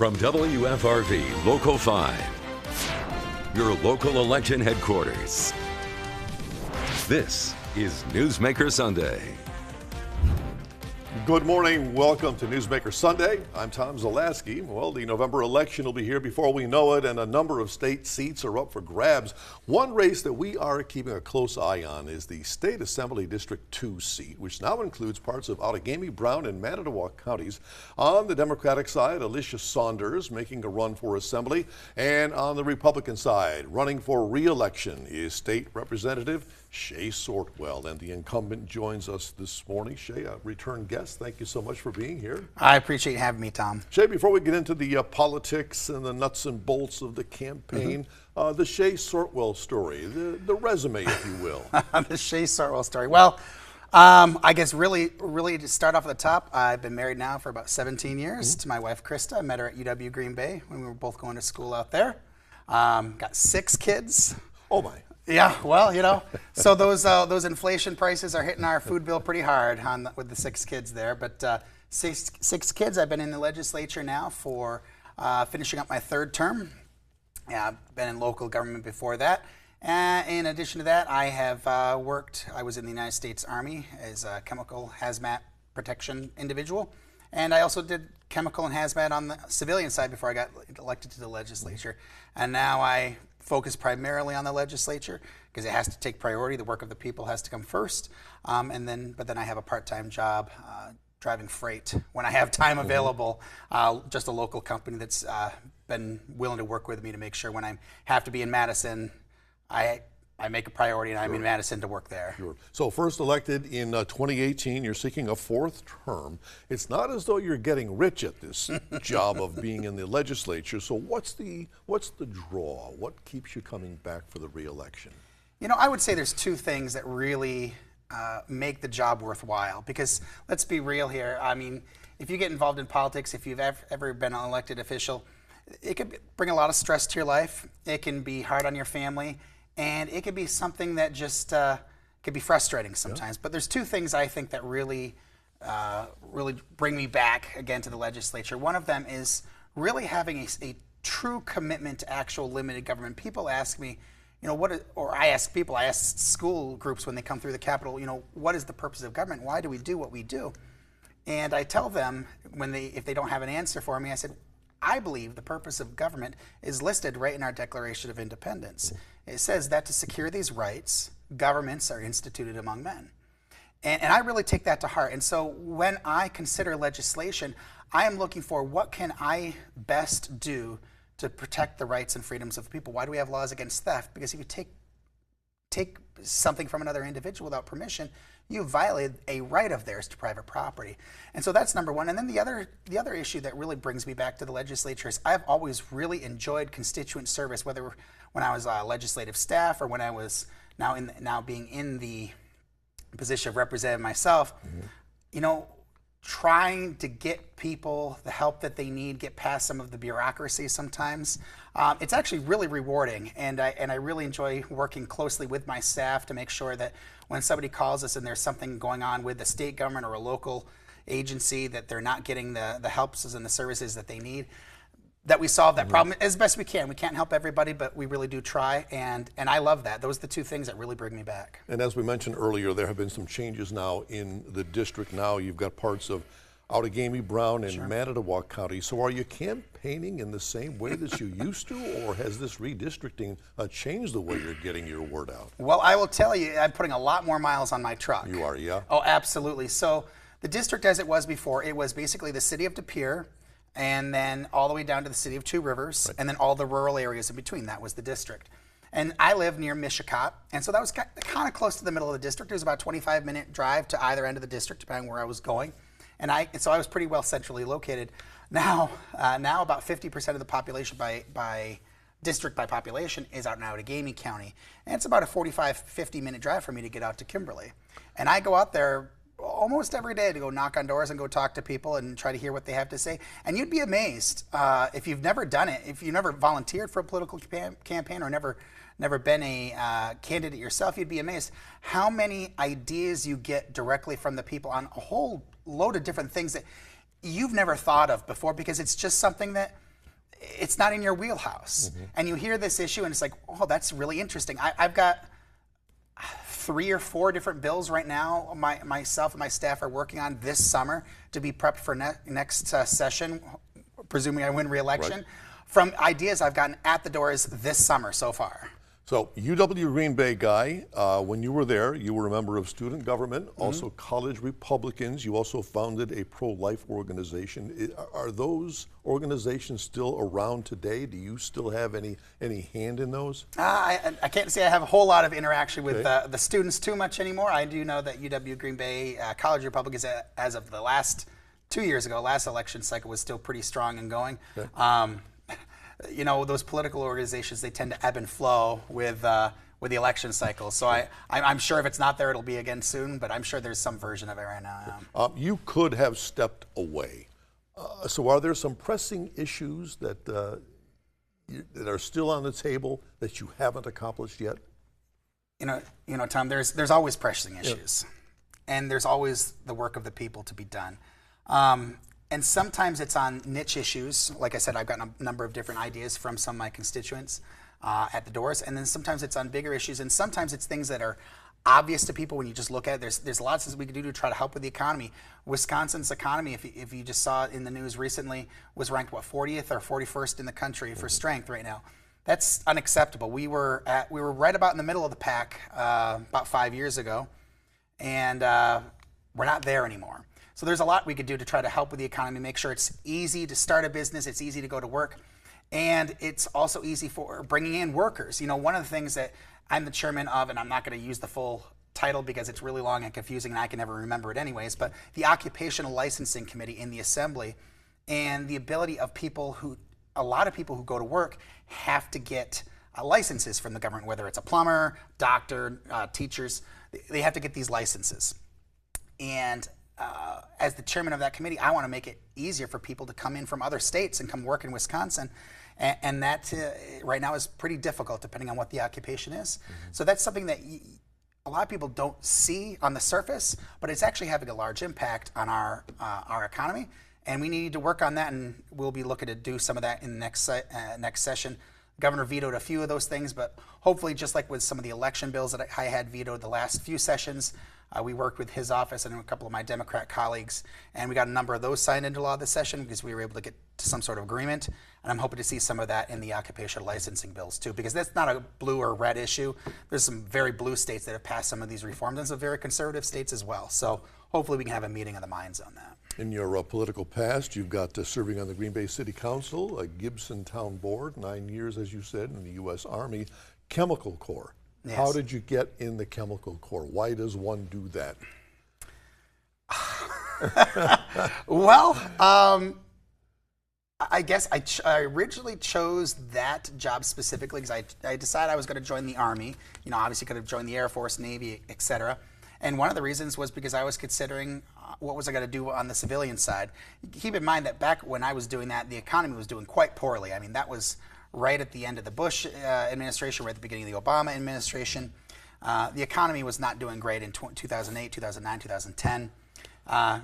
From WFRV Local 5, your local election headquarters. This is Newsmaker Sunday. Good morning. Welcome to Newsmaker Sunday. I'm Tom Zalaski. Well, the November election will be here before we know it, and a number of state seats are up for grabs. One race that we are keeping a close eye on is the State Assembly District 2 seat, which now includes parts of Outagamie, Brown, and Manitowoc counties. On the Democratic side, Alicia Saunders making a run for Assembly, and on the Republican side, running for re-election is State Representative Shay Sortwell, and the incumbent joins us this morning. Shay, a return guest, thank you so much for being here. I appreciate having me, Tom. Shay, before we get into the politics and the nuts and bolts of the campaign, the Shay Sortwell story, the resume, if you will. The Shay Sortwell story. Well, I guess really to start off at the top, I've been married now for about 17 years to my wife, Krista. I met her at UW Green Bay when we were both going to school out there. Got 6 kids. Oh, my. Yeah, well, you know, so those inflation prices are hitting our food bill pretty hard with the 6 kids there. But six kids. I've been in the legislature now for finishing up my 3rd term. Yeah, I've been in local government before that. In addition to that, I have I was in the United States Army as a chemical hazmat protection individual. And I also did chemical and hazmat on the civilian side before I got elected to the legislature. And now I focus primarily on the legislature because it has to take priority. The work of the people has to come first. But then I have a part-time job driving freight when I have time available. Just a local company that's been willing to work with me to make sure when I have to be in Madison, I make a priority and I'm in Madison to work there. Sure. So first elected in 2018, you're seeking a 4th term. It's not as though you're getting rich at this job of being in the legislature. So what's the draw? What keeps you coming back for the re-election? You know, I would say there's 2 things that really make the job worthwhile. Because let's be real here. I mean, if you get involved in politics, if you've ever been an elected official, it could bring a lot of stress to your life. It can be hard on your family. And it could be something that just could be frustrating sometimes. But there's 2 things I think that really bring me back again to the legislature. One of them is really having a true commitment to actual limited government. People ask me, you know, I ask school groups when they come through the Capitol, you know, what is the purpose of government? Why do we do what we do? And I tell them if they don't have an answer for me, I said, I believe the purpose of government is listed right in our Declaration of Independence. It says that to secure these rights, governments are instituted among men. And I really take that to heart. And so when I consider legislation, I am looking for what can I best do to protect the rights and freedoms of people. Why do we have laws against theft? Because if you take something from another individual without permission, you violate a right of theirs to private property. And so that's number one. And then the other issue that really brings me back to the legislature is I've always really enjoyed constituent service, whether when I was legislative staff or when I was now being in the position of representative myself, you know, trying to get people the help that they need, get past some of the bureaucracy sometimes. It's actually really rewarding, and I really enjoy working closely with my staff to make sure that when somebody calls us and there's something going on with the state government or a local agency that they're not getting the helps and the services that they need, that we solve that problem as best we can. We can't help everybody, but we really do try, and I love that. Those are the 2 things that really bring me back. And as we mentioned earlier, there have been some changes now in the district. Now you've got parts of Outagamie, Brown, and Manitowoc County. So are you campaigning in the same way that you used to, or has this redistricting changed the way you're getting your word out? Well, I will tell you, I'm putting a lot more miles on my truck. You are, yeah? Oh, absolutely. So the district as it was before, it was basically the city of De Pere, and then all the way down to the city of Two Rivers, and then all the rural areas in between. That was the district. And I live near Mishicot, and so that was kind of close to the middle of the district. It was about a 25-minute drive to either end of the district, depending where I was going. And so I was pretty well centrally located. Now about 50% of the population by district by population is out in Outagamie County. And it's about a 50-minute drive for me to get out to Kimberly. And I go out there almost every day to go knock on doors and go talk to people and try to hear what they have to say. And you'd be amazed if you've never done it, if you've never volunteered for a political campaign or never been a candidate yourself, you'd be amazed how many ideas you get directly from the people on a whole load of different things that you've never thought of before, because it's just something that it's not in your wheelhouse. And you hear this issue and it's like, oh, that's really interesting. I've got 3 or 4 different bills right now myself and my staff are working on this summer to be prepped for next session, presuming I win re-election, Right. from ideas I've gotten at the doors this summer so far. So, UW Green Bay guy, when you were there, you were a member of student government, also college Republicans. You also founded a pro-life organization. Are those organizations still around today? Do you still have any hand in those? I can't say I have a whole lot of interaction with the students too much anymore. I do know that UW Green Bay College Republicans, as of the last 2 years ago, last election cycle, was still pretty strong and going. Okay. You know, those political organizations, they tend to ebb and flow with the election cycle. So I'm sure if it's not there, it'll be again soon, but I'm sure there's some version of it right now. You could have stepped away. So are there some pressing issues that are still on the table that you haven't accomplished yet? You know, Tom, there's always pressing issues. And there's always the work of the people to be done. And sometimes it's on niche issues. Like I said, I've gotten a number of different ideas from some of my constituents at the doors. And then sometimes it's on bigger issues. And sometimes it's things that are obvious to people when you just look at it. There's lots of things we can do to try to help with the economy. Wisconsin's economy, if you just saw it in the news recently, was ranked, 40th or 41st in the country for strength right now. That's unacceptable. We were right about in the middle of the pack about 5 years ago. And we're not there anymore. So there's a lot we could do to try to help with the economy, make sure it's easy to start a business, it's easy to go to work, and it's also easy for bringing in workers. You know, one of the things that I'm the chairman of, and I'm not going to use the full title because it's really long and confusing and I can never remember it anyways, but the Occupational Licensing Committee in the Assembly, and the ability of a lot of people who go to work have to get licenses from the government, whether it's a plumber, doctor, teachers, they have to get these licenses. And as the chairman of that committee, I want to make it easier for people to come in from other states and come work in Wisconsin. And that right now is pretty difficult depending on what the occupation is. So that's something that a lot of people don't see on the surface, but it's actually having a large impact on our economy. And we need to work on that, and we'll be looking to do some of that in the next session. The governor vetoed a few of those things, but hopefully, just like with some of the election bills that I had vetoed the last few sessions, we worked with his office and a couple of my Democrat colleagues, and we got a number of those signed into law this session because we were able to get to some sort of agreement. And I'm hoping to see some of that in the occupational licensing bills too, because that's not a blue or red issue. There's some very blue states that have passed some of these reforms, and some very conservative states as well. So hopefully we can have a meeting of the minds on that. In your political past, you've got serving on the Green Bay City Council, a Gibson Town Board, 9 years, as you said, in the U.S. Army, Chemical Corps. Yes. How did you get in the Chemical Corps? Why does one do that? Well, I guess I originally chose that job specifically because I decided I was going to join the Army. You know, obviously could have joined the Air Force, Navy, etc. And one of the reasons was because I was considering what was I going to do on the civilian side. Keep in mind that back when I was doing that, the economy was doing quite poorly. I mean, that was right at the end of the Bush administration, right at the beginning of the Obama administration. The economy was not doing great in 2008, 2009, 2010.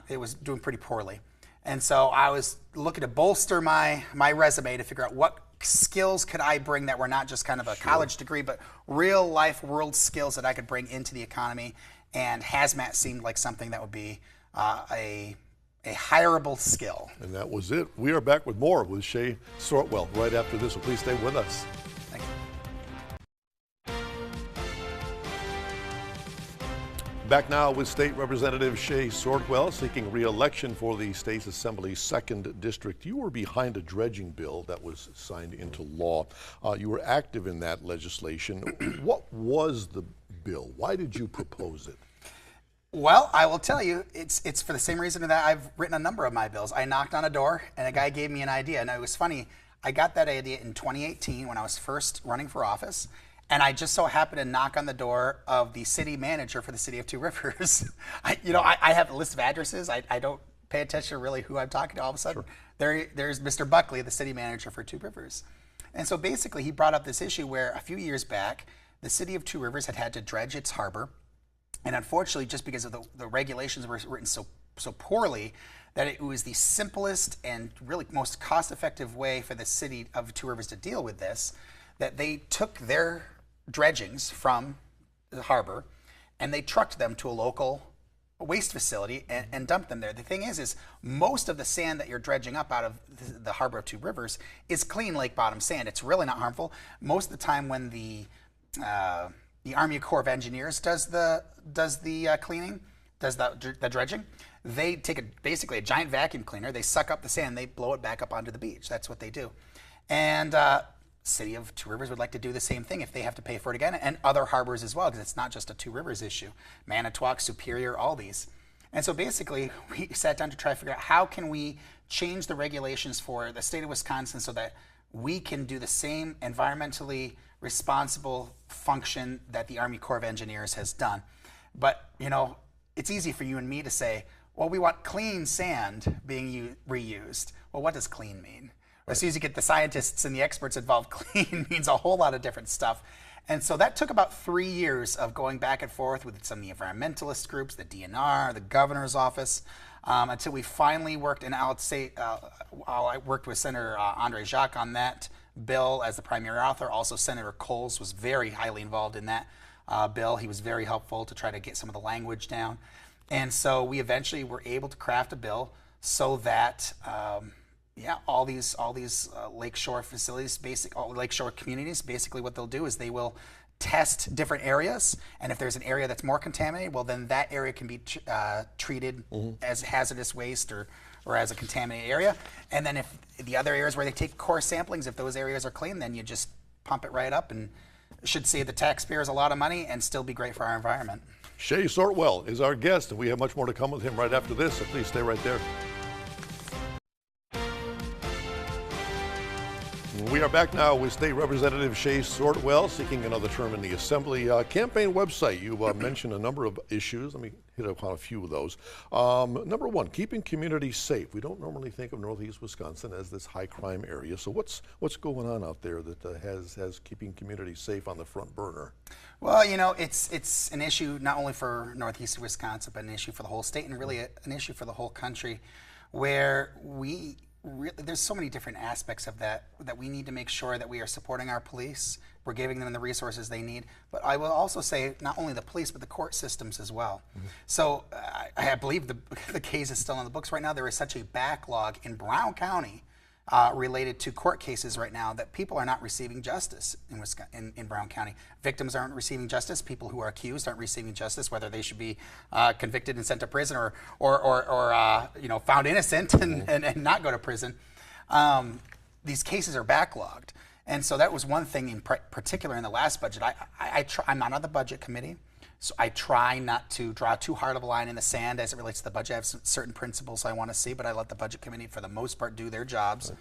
It was doing pretty poorly. And so I was looking to bolster my resume to figure out what skills could I bring that were not just kind of a college degree, but real life world skills that I could bring into the economy. And hazmat seemed like something that would be a hireable skill. And that was it. We are back with more with Shay Sortwell right after this, so please stay with us. Thank you. Back now with State Representative Shay Sortwell seeking re-election for the State's Assembly's 2nd District. You were behind a dredging bill that was signed into law. You were active in that legislation. What was the bill? Why did you propose it? Well, I will tell you, it's for the same reason that I've written a number of my bills. I knocked on a door, and a guy gave me an idea. And it was funny. I got that idea in 2018 when I was first running for office. And I just so happened to knock on the door of the city manager for the city of Two Rivers. I have a list of addresses. I don't pay attention to really who I'm talking to. All of a sudden, there's Mr. Buckley, the city manager for Two Rivers. And so basically, he brought up this issue where a few years back, the city of Two Rivers had to dredge its harbor. And unfortunately, just because of the regulations were written so poorly, that it was the simplest and really most cost-effective way for the city of Two Rivers to deal with this, that they took their dredgings from the harbor and they trucked them to a local waste facility and dumped them there. The thing is most of the sand that you're dredging up out of the harbor of Two Rivers is clean lake bottom sand. It's really not harmful. Most of the time when the Army Corps of Engineers does the cleaning, does the dredging, they take basically a giant vacuum cleaner, they suck up the sand, they blow it back up onto the beach. That's what they do. And City of Two Rivers would like to do the same thing if they have to pay for it again, and other harbors as well, because it's not just a Two Rivers issue. Manitowoc, Superior, all these. And so basically, we sat down to try to figure out how can we change the regulations for the state of Wisconsin so that we can do the same environmentally responsible function that the Army Corps of Engineers has done. But, you know, it's easy for you and me to say, well, we want clean sand being reused. Well, what does clean mean? As soon as you get the scientists and the experts involved, clean means a whole lot of different stuff. And so that took about 3 years of going back and forth with some of the environmentalist groups, the DNR, the governor's office, until we finally worked, and I would say I worked with Senator Andre Jacques on that bill as the primary author. Also, Senator Coles was very highly involved in that bill. He was very helpful to try to get some of the language down. And so we eventually were able to craft a bill so that all these lakeshore facilities, all lakeshore communities, basically what they'll do is they will test different areas, and if there's an area that's more contaminated, well then that area can be treated as hazardous waste or as a contaminated area. And then if the other areas where they take core samplings, if those areas are clean, then you just pump it right up, and it should save the taxpayers a lot of money and still be great for our environment. Shay Sortwell is our guest, and we have much more to come with him right after this, so please stay right there. We are back now with State Representative Shay Sortwell seeking another term in the Assembly. Campaign website, you mentioned a number of issues. Let me hit upon a few of those. Number one, keeping communities safe. We don't normally think of Northeast Wisconsin as this high crime area. So what's going on out there that has keeping communities safe on the front burner? Well, you know, it's an issue not only for Northeast Wisconsin, but an issue for the whole state, and really an issue for the whole country, where there's so many different aspects of that we need to make sure that we are supporting our police, we're giving them the resources they need. But I will also say not only the police, but the court systems as well. So I believe the case is still in the books right now. There is such a backlog in Brown County related to court cases right now that people are not receiving justice in Brown County. Victims aren't receiving justice. People who are accused aren't receiving justice, whether they should be convicted and sent to prison or found innocent and not go to prison. These cases are backlogged. And so that was one thing in particular in the last budget. I'm not on the budget committee, so I try not to draw too hard of a line in the sand as it relates to the budget. I have certain principles I want to see, but I let the budget committee, for the most part, do their jobs. Right.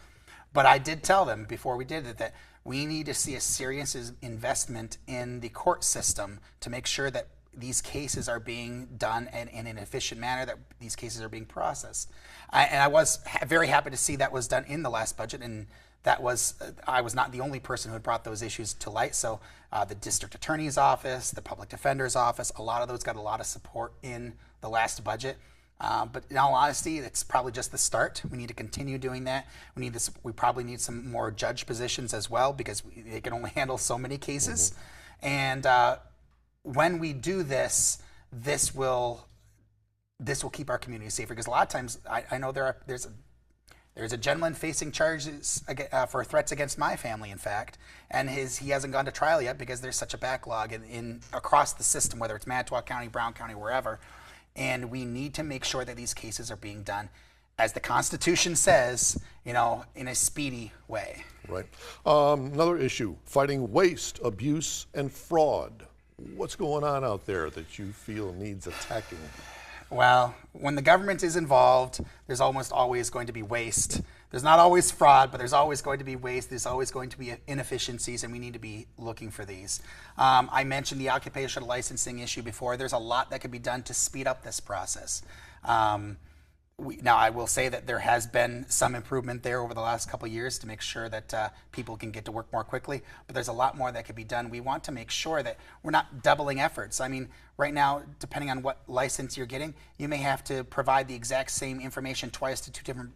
But I did tell them before we did it that we need to see a serious investment in the court system to make sure that these cases are being done in an efficient manner, that these cases are being processed. And I was very happy to see that was done in the last budget, and I was not the only person who had brought those issues to light. So the district attorney's office, the public defender's office, a lot of those got a lot of support in the last budget. But in all honesty, it's probably just the start. We need to continue doing that. We probably need some more judge positions as well, because they can only handle so many cases. And when we do this, this will keep our community safer. Because a lot of times, I know there's a gentleman facing charges for threats against my family, in fact, and he hasn't gone to trial yet because there's such a backlog in across the system, whether it's Manitowoc County, Brown County, wherever. And we need to make sure that these cases are being done, as the Constitution says, in a speedy way. Right. Another issue, fighting waste, abuse, and fraud. What's going on out there that you feel needs attacking? Well, when the government is involved, there's almost always going to be waste. There's not always fraud, but there's always going to be waste. There's always going to be inefficiencies, and we need to be looking for these. I mentioned the occupational licensing issue before. There's a lot that could be done to speed up this process. Now, I will say that there has been some improvement there over the last couple of years to make sure that people can get to work more quickly, but there's a lot more that could be done. We want to make sure that we're not doubling efforts. I mean, right now, depending on what license you're getting, you may have to provide the exact same information twice to two different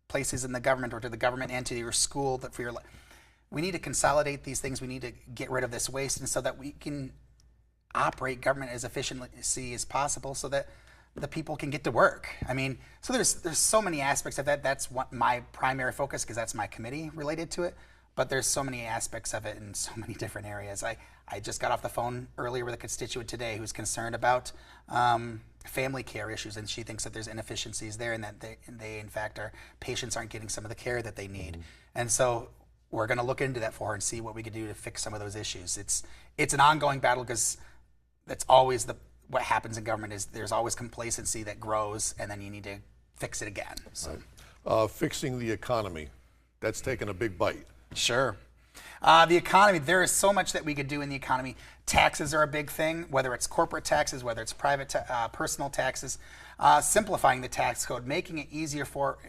places in the government, or to the government and to your school. That for your, we need to consolidate these things. We need to get rid of this waste, and so that we can operate government as efficiently as possible, so that the people can get to work. I mean, so there's so many aspects of that. That's what my primary focus, because that's my committee related to it. But there's so many aspects of it in so many different areas. I just got off the phone earlier with a constituent today who's concerned about family care issues, and she thinks that there's inefficiencies there, and that they in fact, our patients aren't getting some of the care that they need. And so we're going to look into that for her and see what we can do to fix some of those issues. It's an ongoing battle, because that's always what happens in government, is there's always complacency that grows, and then you need to fix it again. So, fixing the economy, that's taken a big bite. Sure. The economy, there is so much that we could do in the economy. Taxes are a big thing, whether it's corporate taxes, whether it's private personal taxes. Simplifying the tax code, making it easier for,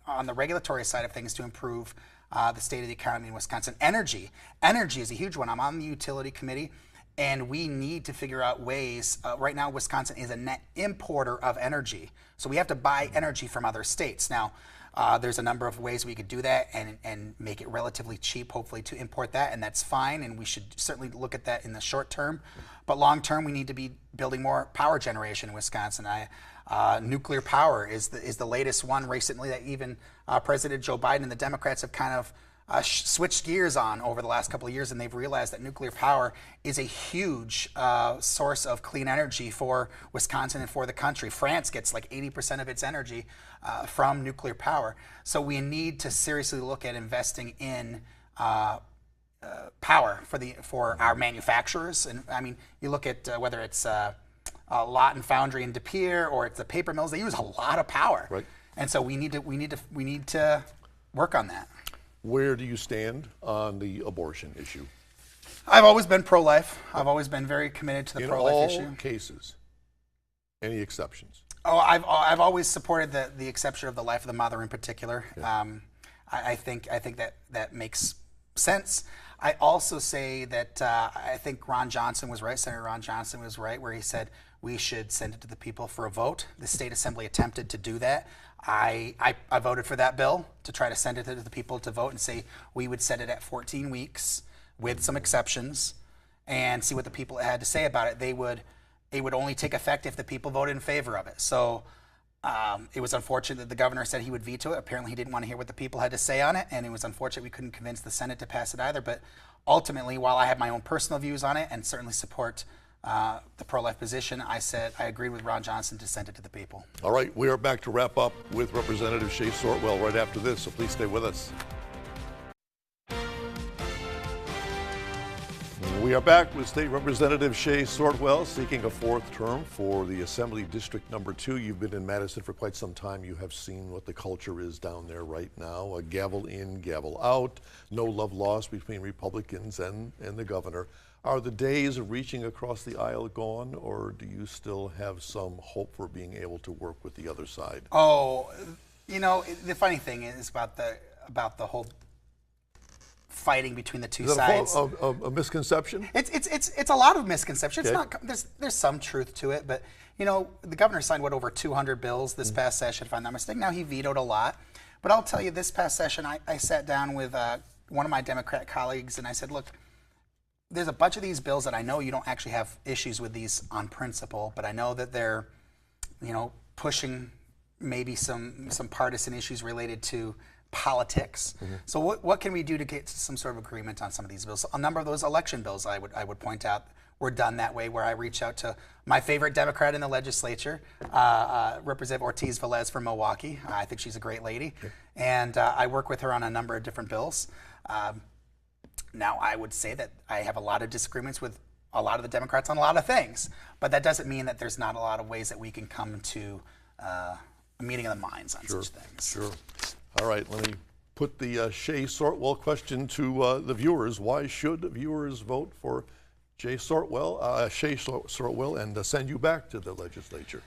on the regulatory side of things, to improve the state of the economy in Wisconsin. Energy is a huge one. I'm on the utility committee, and we need to figure out ways. Right now, Wisconsin is a net importer of energy, so we have to buy energy from other states. Now, there's a number of ways we could do that and make it relatively cheap, hopefully, to import that, and that's fine, and we should certainly look at that in the short term. But long term, we need to be building more power generation in Wisconsin. Nuclear power is the latest one recently that even President Joe Biden and the Democrats have kind of switched gears on over the last couple of years, and they've realized that nuclear power is a huge source of clean energy for Wisconsin and for the country. France gets like 80% of its energy from nuclear power. So we need to seriously look at investing in power for our manufacturers. And I mean, you look at whether it's Lawton Foundry in De Pere, or it's the paper mills, they use a lot of power. Right. And so we need to work on that. Where do you stand on the abortion issue? I've always been pro-life. I've always been very committed to the pro-life issue. In all cases, any exceptions? Oh, I've always supported the exception of the life of the mother in particular. Yeah. I think that makes sense. I also say that I think Ron Johnson was right. Senator Ron Johnson was right, where he said we should send it to the people for a vote. The state assembly attempted to do that. I voted for that bill to try to send it to the people to vote and say we would set it at 14 weeks with some exceptions and see what the people had to say about it. It would only take effect if the people voted in favor of it. So it was unfortunate that the governor said he would veto it. Apparently he didn't want to hear what the people had to say on it, and it was unfortunate we couldn't convince the Senate to pass it either. But ultimately, while I have my own personal views on it and certainly support the pro-life position, I said I agreed with Ron Johnson to send it to the people. All right, we are back to wrap up with Representative Shay Sortwell right after this, so please stay with us. We are back with State Representative Shay Sortwell, seeking a fourth term for the Assembly District Number 2. You've been in Madison for quite some time. You have seen what the culture is down there right now. A gavel in, gavel out, no love lost between Republicans and the governor. Are the days of reaching across the aisle gone, or do you still have some hope for being able to work with the other side? Oh, you know, the funny thing is about the whole fighting between the two sides. A misconception? It's a lot of misconception. Okay. It's not. There's some truth to it, but you know, the governor signed over 200 bills this past session, if I'm not mistaken. Now he vetoed a lot, but I'll tell you, this past session, I sat down with one of my Democrat colleagues and I said, look, there's a bunch of these bills that I know you don't actually have issues with these on principle, but I know that they're, you know, pushing maybe some partisan issues related to politics. So what can we do to get some sort of agreement on some of these bills? A number of those election bills, I would point out, were done that way, where I reach out to my favorite Democrat in the legislature, Representative Ortiz Velez from Milwaukee. I think she's a great lady, and I work with her on a number of different bills. Now, I would say that I have a lot of disagreements with a lot of the Democrats on a lot of things, but that doesn't mean that there's not a lot of ways that we can come to a meeting of the minds on such things. Sure. All right, let me put the Shay Sortwell question to the viewers. Why should viewers vote for Shay Sortwell and send you back to the legislature?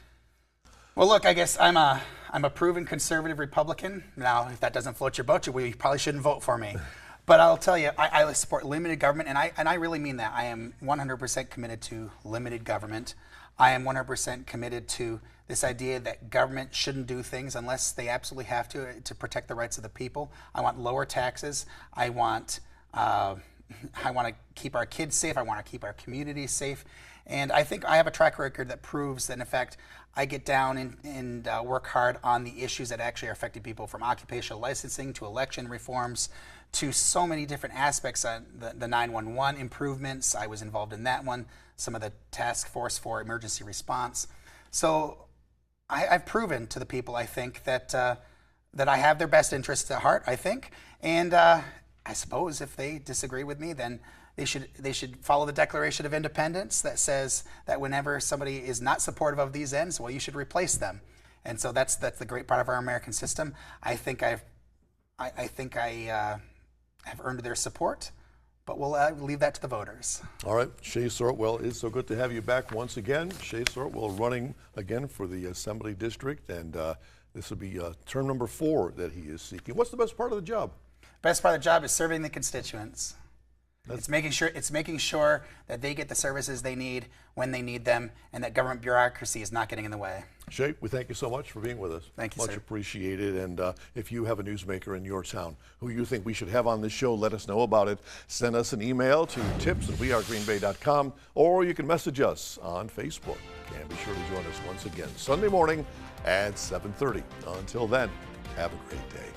Well, look, I guess I'm a proven conservative Republican. Now, if that doesn't float your boat, you probably shouldn't vote for me. But I'll tell you, I support limited government, and I really mean that. I am 100% committed to limited government. I am 100% committed to this idea that government shouldn't do things unless they absolutely have to protect the rights of the people. I want lower taxes. I want to keep our kids safe. I want to keep our communities safe. And I think I have a track record that proves that, in fact, I get down and work hard on the issues that actually are affecting people, from occupational licensing to election reforms to so many different aspects. The 911 improvements, I was involved in that one, some of the task force for emergency response. So I've proven to the people, I think, that I have their best interests at heart, I think. And I suppose if they disagree with me, then they should follow the Declaration of Independence that says that whenever somebody is not supportive of these ends, well, you should replace them. And so that's the great part of our American system. I think I have earned their support, but we'll leave that to the voters. All right, Shay Sortwell, it's so good to have you back once again. Shay Sortwell running again for the Assembly District, and this will be term number 4 that he is seeking. What's the best part of the job? Best part of the job is serving the constituents. It's making sure that they get the services they need when they need them, and that government bureaucracy is not getting in the way. Shay, we thank you so much for being with us. Thank you, Much sir. appreciated. And if you have a newsmaker in your town who you think we should have on this show, let us know about it. Send us an email to tips@wearegreenbay.com, or you can message us on Facebook. And be sure to join us once again Sunday morning at 7:30. Until then, have a great day.